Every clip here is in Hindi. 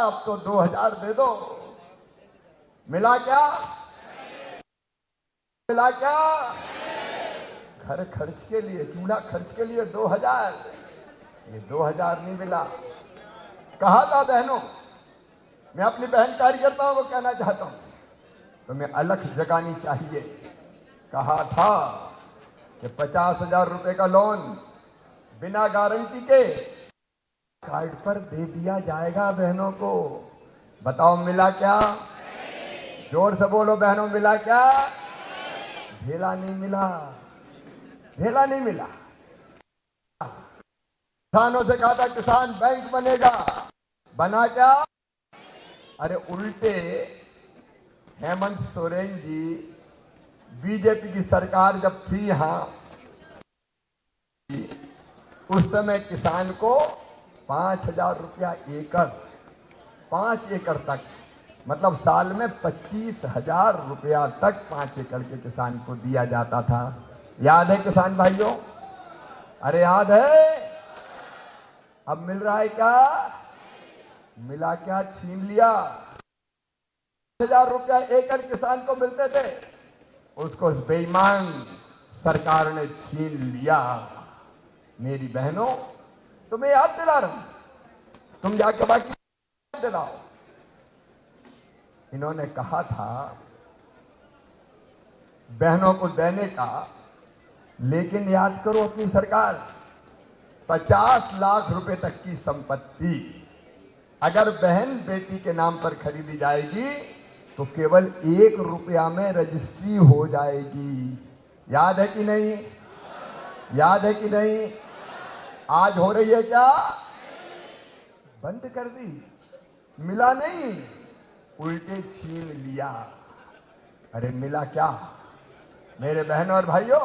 अब तो 2000 दे दो। मिला क्या? मिला क्या? घर खर्च के लिए, चूल्हा खर्च के लिए 2000, ये 2000 नहीं मिला। कहा था बहनों, मैं अपनी बहन कार्यकर्ताओं को कहना चाहता हूं, तुम्हें अलख जगानी चाहिए। कहा था कि 50,000 रुपए का लोन बिना गारंटी के कार्ड पर दे दिया जाएगा बहनों को। बताओ मिला क्या? जोर से बोलो बहनों, मिला क्या? ढेला नहीं मिला, ढेला नहीं मिला। किसानों से कहा था किसान बैंक बनेगा, बना क्या? अरे उल्टे हेमंत सोरेन जी, बीजेपी की सरकार जब थी यहां, उस समय किसान को 5,000 रुपया एकड़, 5 एकड़ तक, मतलब साल में 25,000 रुपया तक 5 एकड़ के किसान को दिया जाता था। याद है किसान भाइयों? अरे याद है? अब मिल रहा है क्या? मिला क्या? छीन लिया। 5,000 रुपया एकड़ किसान को मिलते थे, उसको बेईमान सरकार ने छीन लिया। मेरी बहनों, तुम्हें याद दिला रहा हूं, तुम जाके बाकी याद दिलाओ। इन्होंने कहा था बहनों को देने का, लेकिन याद करो अपनी सरकार, 50 लाख रुपए तक की संपत्ति अगर बहन बेटी के नाम पर खरीदी जाएगी तो केवल 1 रुपया में रजिस्ट्री हो जाएगी। याद है कि नहीं? याद है कि नहीं? आज हो रही है क्या? बंद कर दी। मिला नहीं, उल्टे छीन लिया। अरे मिला क्या? मेरे बहनों और भाइयों,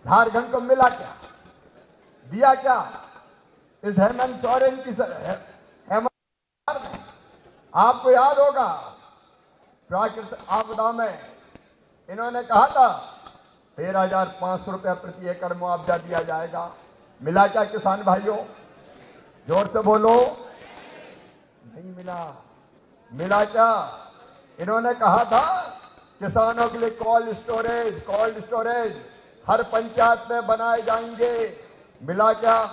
झारखंड को मिला क्या? दिया क्या? इस हेमंत सोरेन की हेमंत, आपको याद होगा प्राकृतिक आपदा में इन्होंने कहा था 13,500 रुपया प्रति एकड़ मुआवजा दिया जाएगा। मिला क्या किसान भाइयों? जोर से बोलो। नहीं मिला। मिला क्या? इन्होंने कहा था किसानों के लिए कोल्ड स्टोरेज हर पंचायत में बनाए जाएंगे। मिला क्या?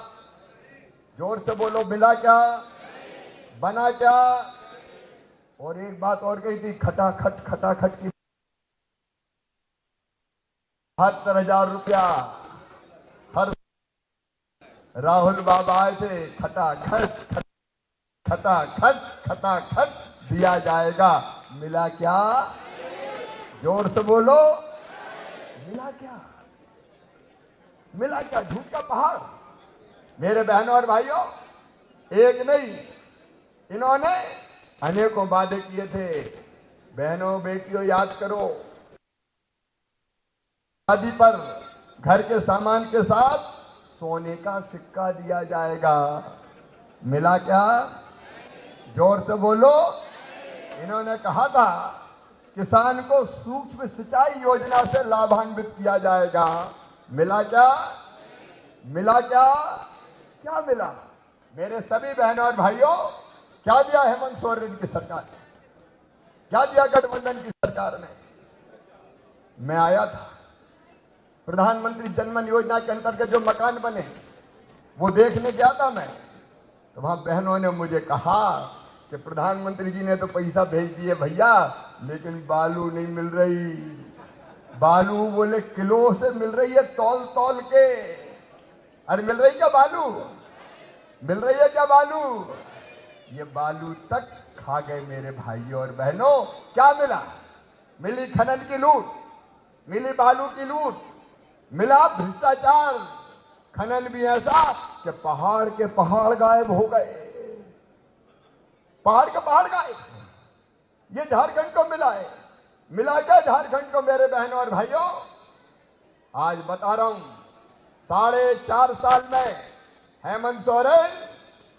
जोर से बोलो, मिला क्या? बना क्या? और एक बात और कही थी, खटाखट की 72,000 रुपया हर, राहुल बाबा आए थे, खटाखट दिया जाएगा। मिला क्या? जोर से बोलो, मिला क्या? मिला क्या? झूठ का पहाड़। मेरे बहनों और भाइयों, एक नहीं, इन्होंने अनेकों वादे किए थे। बहनों बेटियों याद करो, शादी पर घर के सामान के साथ सोने का सिक्का दिया जाएगा। मिला क्या? जोर से बोलो। इन्होंने कहा था किसान को सूक्ष्म सिंचाई योजना से लाभान्वित किया जाएगा। मिला क्या? मिला क्या? क्या मिला? मेरे सभी बहनों और भाइयों, क्या दिया हेमंत सोरेन की सरकार ने? क्या दिया गठबंधन की सरकार ने? मैं आया था, प्रधानमंत्री जनमन योजना के अंतर्गत जो मकान बने वो देखने गया था मैं, तो वहां बहनों ने मुझे कहा कि प्रधानमंत्री जी ने तो पैसा भेज दिए भैया, लेकिन बालू नहीं मिल रही। बालू बोले किलो से मिल रही है, तौल तौल के। अरे मिल रही क्या बालू? मिल रही है क्या बालू? ये बालू तक खा गए मेरे भाइयों और बहनों। क्या मिला? मिली खनन की लूट, मिली बालू की लूट, मिला भ्रष्टाचार। खनन भी ऐसा कि पहाड़ के पहाड़ गायब हो गए, पहाड़ के पहाड़ गायब। ये झारखंड को मिला है। मिला क्या झारखंड को मेरे बहनों और भाइयों? आज बता रहा हूं, 4.5 साल में हेमंत सोरेन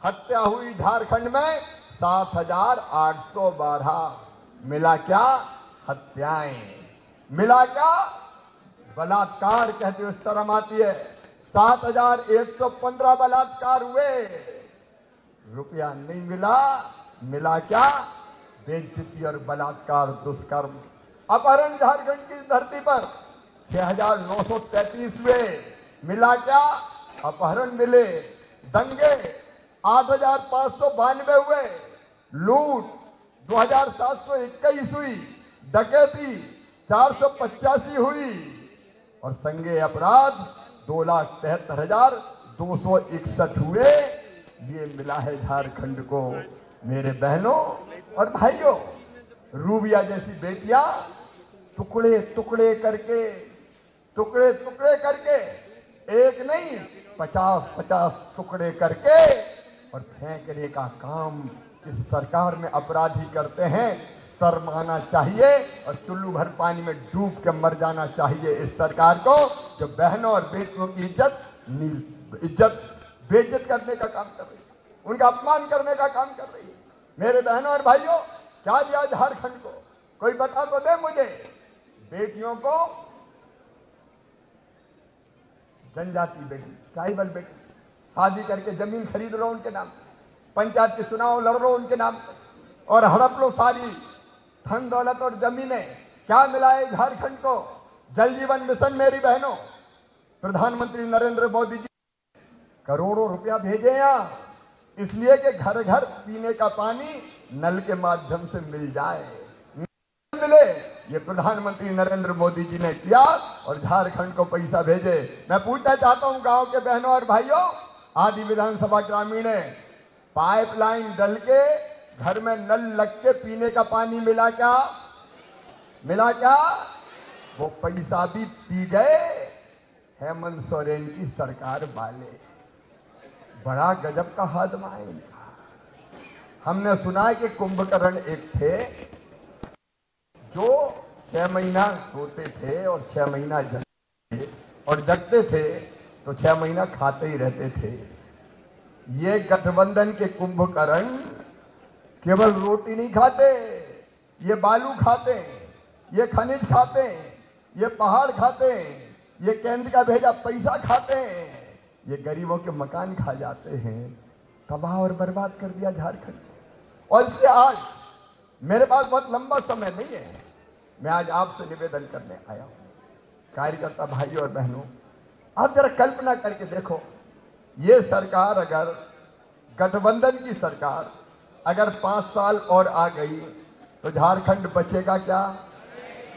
हत्या हुई झारखंड में 7,812। मिला क्या? हत्याएं। मिला क्या? बलात्कार कहते हुए शर्म आती है। 7,115 बलात्कार हुए, रुपया नहीं मिला। मिला क्या? बेइज्जती और बलात्कार, दुष्कर्म, अपहरण झारखंड की धरती पर 6,933 हुए, मिला क्या? अपहरण मिले, दंगे 8,592 हुए, लूट 2,721 हुई, डकैती 485 हुई और संज्ञेय अपराध 2,73,261 हुए। ये मिला है झारखंड को। मेरे बहनों और भाइयों, रूबिया जैसी बेटियां टुकड़े टुकड़े करके एक नहीं 50-50 टुकड़े करके और फेंकने का काम इस सरकार में अपराधी करते हैं। शर्माना चाहिए और चुल्लू भर पानी में डूब के मर जाना चाहिए इस सरकार को, जो बहनों और बेटियों की इज्जत बेइज्जत करने का काम कर रही है, उनका अपमान करने का काम कर रही है। मेरे बहनों और भाइयों, क्या दिया झारखंड को? कोई बता तो दे मुझे। बेटियों को, जनजाति बेटी, ट्राइबल बेटी, शादी करके जमीन खरीद लो उनके नाम, पंचायत के चुनाव लड़ लो उनके नाम और हड़प लो सारी धन दौलत और जमीनें। क्या मिला है झारखंड को? जल जीवन मिशन। मेरी बहनों, प्रधानमंत्री नरेंद्र मोदी जी करोड़ों रुपया भेजे यहाँ, इसलिए कि घर घर पीने का पानी नल के माध्यम से मिल जाए, मिले। ये प्रधानमंत्री नरेंद्र मोदी जी ने किया और झारखंड को पैसा भेजे। मैं पूछना चाहता हूं गांव के बहनों और भाइयों, आदि विधानसभा ग्रामीण है, पाइपलाइन डल के घर में नल लग के पीने का पानी मिला क्या? मिला क्या? वो पैसा भी पी गए हेमंत सोरेन की सरकार वाले। बड़ा गजब का हादमा है इनका। हमने सुना है कि कुंभकर्ण एक थे जो 6 महीना सोते थे और 6 महीना जगते थे, और जगते थे तो 6 महीना खाते ही रहते थे। ये गठबंधन के कुंभकर्ण केवल रोटी नहीं खाते, ये बालू खाते, ये खनिज खाते, ये पहाड़ खाते, ये केंद्र का भेजा पैसा खाते, ये गरीबों के मकान खा जाते हैं। तबाह और बर्बाद कर दिया झारखंड। और इसलिए आज मेरे पास बहुत लंबा समय नहीं है, मैं आज आपसे निवेदन करने आया हूं। कार्यकर्ता भाइयों और बहनों, आप जरा कल्पना करके देखो, ये सरकार अगर गठबंधन की सरकार अगर 5 साल और आ गई तो झारखंड बचेगा क्या?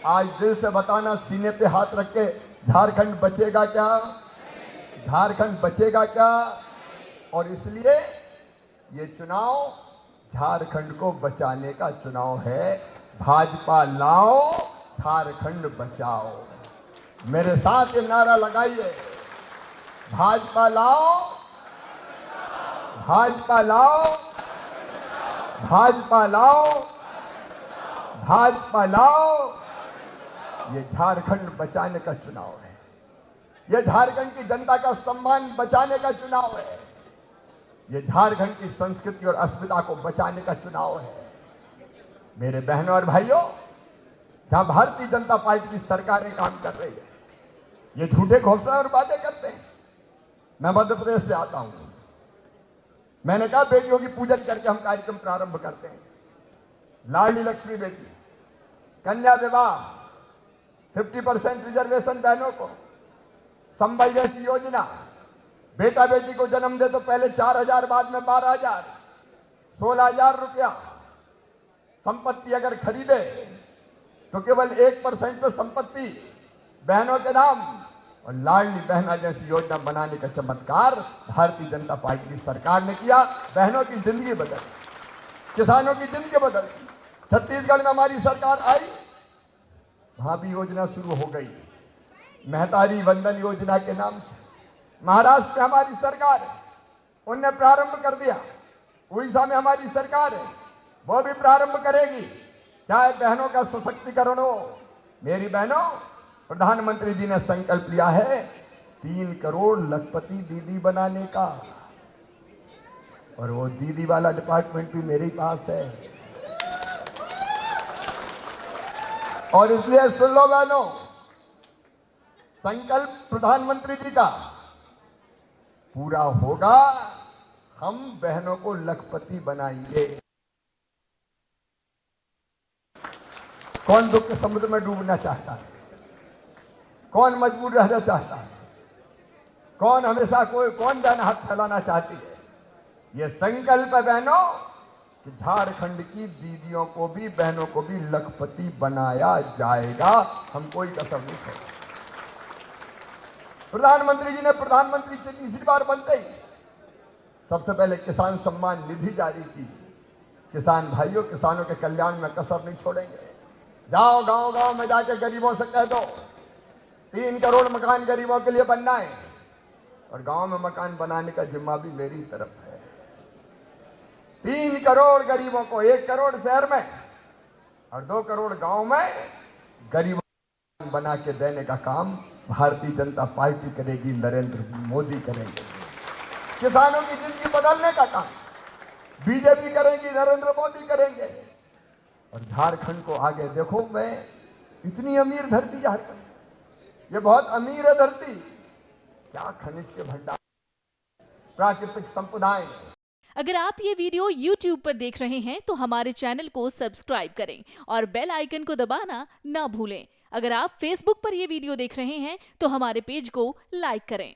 आज दिल से बताना, सीने पे हाथ रख के, झारखंड बचेगा क्या? झारखंड बचेगा क्या? और इसलिए ये चुनाव झारखंड को बचाने का चुनाव है। भाजपा लाओ, झारखंड बचाओ। मेरे साथ ये नारा लगाइए, भाजपा लाओ, भाजपा लाओ, भाजपा लाओ, भाजपा लाओ। ये झारखंड बचाने का चुनाव है, ये झारखंड की जनता का सम्मान बचाने का चुनाव है, ये झारखंड की संस्कृति और अस्मिता को बचाने का चुनाव है। मेरे बहनों और भाइयों, जहां भारतीय जनता पार्टी की सरकारें काम कर रही है, ये झूठे घोषणा और वादे करते हैं। मैं मध्य प्रदेश से आता हूं, मैंने कहा बेटियों की पूजन करके हम कार्यक्रम प्रारंभ करते हैं। लाडली लक्ष्मी बेटी, कन्या विवाह, 50% रिजर्वेशन बहनों को, संबल जैसी योजना, बेटा बेटी को जन्म दे तो पहले 4,000, बाद में 12,000, 16,000 रुपया। संपत्ति अगर खरीदे तो केवल 1% पे संपत्ति बहनों के नाम, और लाडली बहना जैसी योजना बनाने का चमत्कार भारतीय जनता पार्टी की सरकार ने किया। बहनों की जिंदगी बदल, किसानों की जिंदगी बदल। छत्तीसगढ़ में हमारी सरकार आई, वहां भी योजना शुरू हो गई, महतारी वंदन योजना के नाम से। महाराष्ट्र में हमारी सरकार है, उनने प्रारंभ कर दिया। उड़ीसा में हमारी सरकार है, वो भी प्रारंभ करेगी, चाहे बहनों का सशक्तिकरण हो। मेरी बहनों, प्रधानमंत्री जी ने संकल्प लिया है 3 करोड़ लखपति दीदी बनाने का, और वो दीदी वाला डिपार्टमेंट भी मेरे पास है। और इसलिए सुन लो बहनों, संकल्प प्रधानमंत्री जी का पूरा होगा, हम बहनों को लखपति बनाएंगे। कौन दुख के समुद्र में डूबना चाहता है? कौन मजबूर रहना चाहता है? कौन हमेशा कौन दाना हाथ फैलाना चाहती है? ये संकल्प है बहनों कि झारखंड की दीदियों को भी, बहनों को भी लखपति बनाया जाएगा। हम कोई कसर नहीं छोड़ेंगे। प्रधानमंत्री जी ने प्रधानमंत्री से तीसरी बार बनते ही सबसे पहले किसान सम्मान निधि जारी की। किसान भाइयों, किसानों के कल्याण में कसर नहीं छोड़ेंगे। जाओ गांव गांव में जाके गरीबों से कह दो 3 करोड़ मकान गरीबों के लिए बनना है, और गांव में मकान बनाने का जिम्मा भी मेरी तरफ है। 3 करोड़ गरीबों को, 1 करोड़ शहर में और 2 करोड़ गांव में गरीबों को बना के देने का काम भारतीय जनता पार्टी करेगी, नरेंद्र मोदी करेंगे। किसानों की जिंदगी बदलने का काम बीजेपी करेगी, नरेंद्र मोदी करेंगे। और झारखंड को आगे देखो, मैं इतनी अमीर धरती झारखंड, ये बहुत अमीर है धरती। क्या खनिज के भंडार, प्राकृतिक संपदाएं। अगर आप ये वीडियो YouTube पर देख रहे हैं तो हमारे चैनल को सब्सक्राइब करें और बेल आइकन को दबाना ना भूलें। अगर आप Facebook पर ये वीडियो देख रहे हैं तो हमारे पेज को लाइक करें।